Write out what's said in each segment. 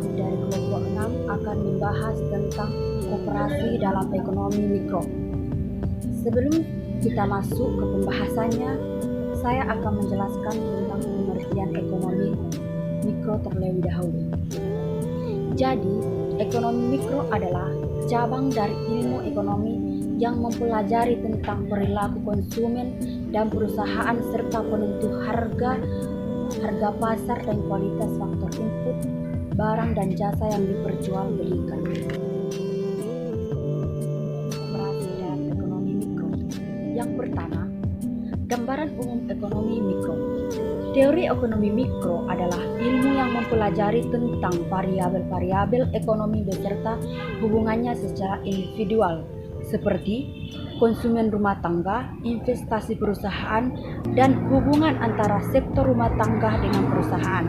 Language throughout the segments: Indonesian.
kami dari kelompok 6 akan membahas tentang koperasi dalam ekonomi mikro. Sebelum kita masuk ke pembahasannya, saya akan menjelaskan tentang pengertian ekonomi mikro terlebih dahulu. Jadi, ekonomi mikro adalah cabang dari ilmu ekonomi yang mempelajari tentang perilaku konsumen dan perusahaan serta penentu harga pasar dan kualitas faktor input barang dan jasa yang diperjualbelikan. Koperasi dalam ekonomi mikro. Yang pertama, gambaran umum ekonomi mikro. Teori ekonomi mikro adalah ilmu yang mempelajari tentang variabel-variabel ekonomi beserta hubungannya secara individual, seperti konsumen rumah tangga, investasi perusahaan, dan hubungan antara sektor rumah tangga dengan perusahaan.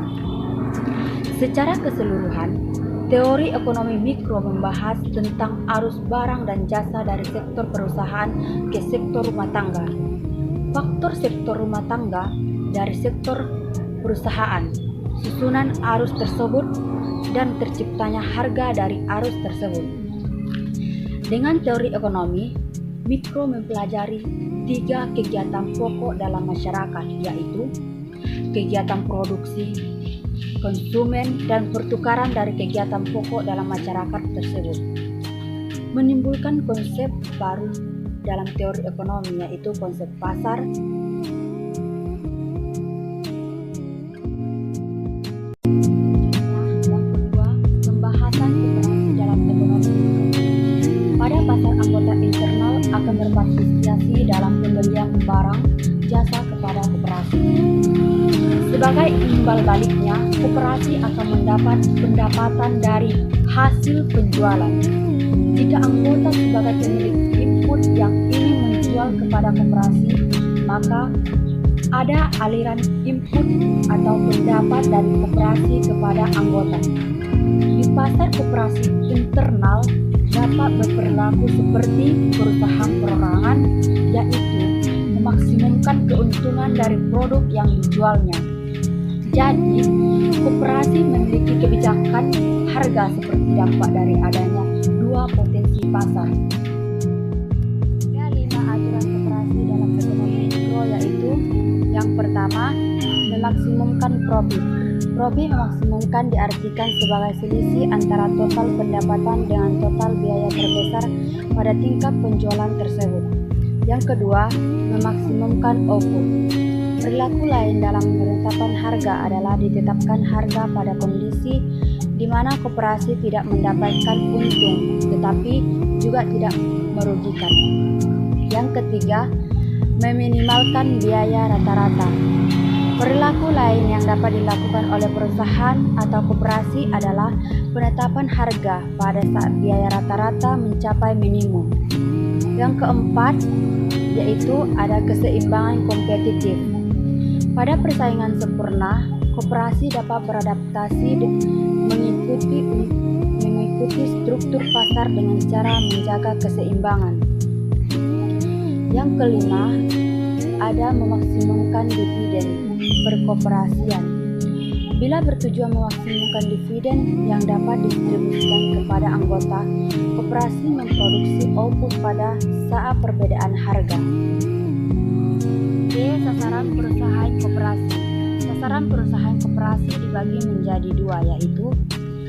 Secara keseluruhan, teori ekonomi mikro membahas tentang arus barang dan jasa dari sektor perusahaan ke sektor rumah tangga, faktor sektor rumah tangga dari sektor perusahaan, susunan arus tersebut, dan terciptanya harga dari arus tersebut. Dengan teori ekonomi, mikro mempelajari 3 kegiatan pokok dalam masyarakat, yaitu kegiatan produksi, konsumen, dan pertukaran dari kegiatan pokok dalam masyarakat tersebut. Menimbulkan konsep baru dalam teori ekonomi, yaitu konsep pasar, pasar anggota internal akan berpartisipasi dalam pembelian barang jasa kepada koperasi. Sebagai imbal baliknya, koperasi akan mendapat pendapatan dari hasil penjualan. Jika anggota sebagai pemilik input yang ingin menjual kepada koperasi, maka ada aliran input atau pendapat dari koperasi kepada anggota. Di pasar koperasi internal dapat berperilaku seperti perusahaan perorangan, yaitu memaksimumkan keuntungan dari produk yang dijualnya. Jadi, koperasi memiliki kebijakan harga seperti dampak dari adanya 2 potensi pasar. Ada 5 aturan koperasi dalam ekonomi mikro, yaitu yang pertama, memaksimumkan profit. Profit memaksimumkan diartikan sebagai selisih antara total pendapatan dengan total biaya terbesar pada tingkat penjualan tersebut. Yang kedua, memaksimumkan output. Perilaku lain dalam penetapan harga adalah ditetapkan harga pada kondisi di mana koperasi tidak mendapatkan untung, tetapi juga tidak merugikan. Yang ketiga, meminimalkan biaya rata-rata. Perilaku lain yang dapat dilakukan oleh perusahaan atau koperasi adalah penetapan harga pada saat biaya rata-rata mencapai minimum. Yang keempat, yaitu ada keseimbangan kompetitif. Pada persaingan sempurna, koperasi dapat beradaptasi mengikuti struktur pasar dengan cara menjaga keseimbangan. Yang kelima, ada memaksimumkan dividen perkoperasian. Bila bertujuan memaksimumkan dividen yang dapat didistribusikan kepada anggota, koperasi memproduksi output pada saat perbedaan harga. Sasaran perusahaan koperasi. Sasaran perusahaan koperasi dibagi menjadi 2, yaitu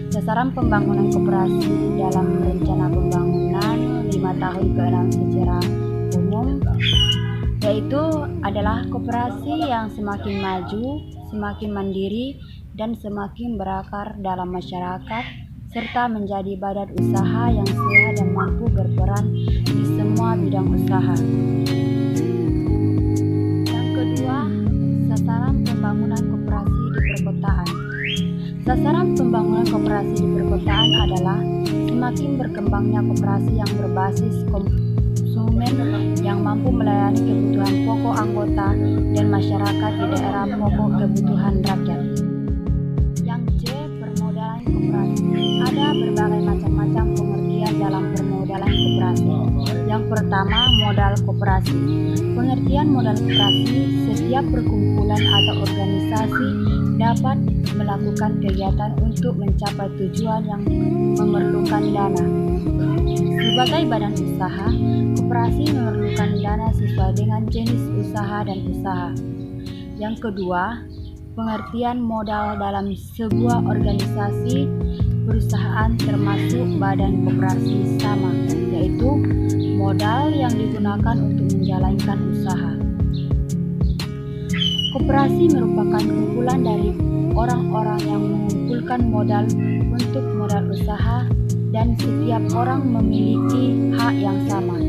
sasaran pembangunan koperasi dalam rencana pembangunan 5 tahun ke-6 secara umum, yaitu adalah koperasi yang semakin maju, semakin mandiri, dan semakin berakar dalam masyarakat, serta menjadi badan usaha yang sehat dan mampu berperan di semua bidang usaha. Yang kedua, sasaran pembangunan koperasi di perkotaan. Sasaran pembangunan koperasi di perkotaan adalah semakin berkembangnya koperasi yang berbasis konsumen yang mampu melayani kebutuhan pokok anggota dan masyarakat di daerah pokok kebutuhan rakyat. Yang C, permodalan koperasi. Ada berbagai macam-macam pengertian dalam permodalan koperasi. Yang pertama, modal koperasi. Pengertian modal koperasi, setiap perkumpulan atau organisasi dapat melakukan kegiatan untuk mencapai tujuan yang memerlukan dana. Sebagai badan usaha, koperasi memerlukan dana sesuai dengan jenis usaha dan usaha. Yang kedua, pengertian modal dalam sebuah organisasi perusahaan termasuk badan koperasi sama, yaitu modal yang digunakan untuk menjalankan usaha. Koperasi merupakan kumpulan dari orang-orang yang mengumpulkan modal untuk modal usaha dan setiap orang memiliki hak yang sama.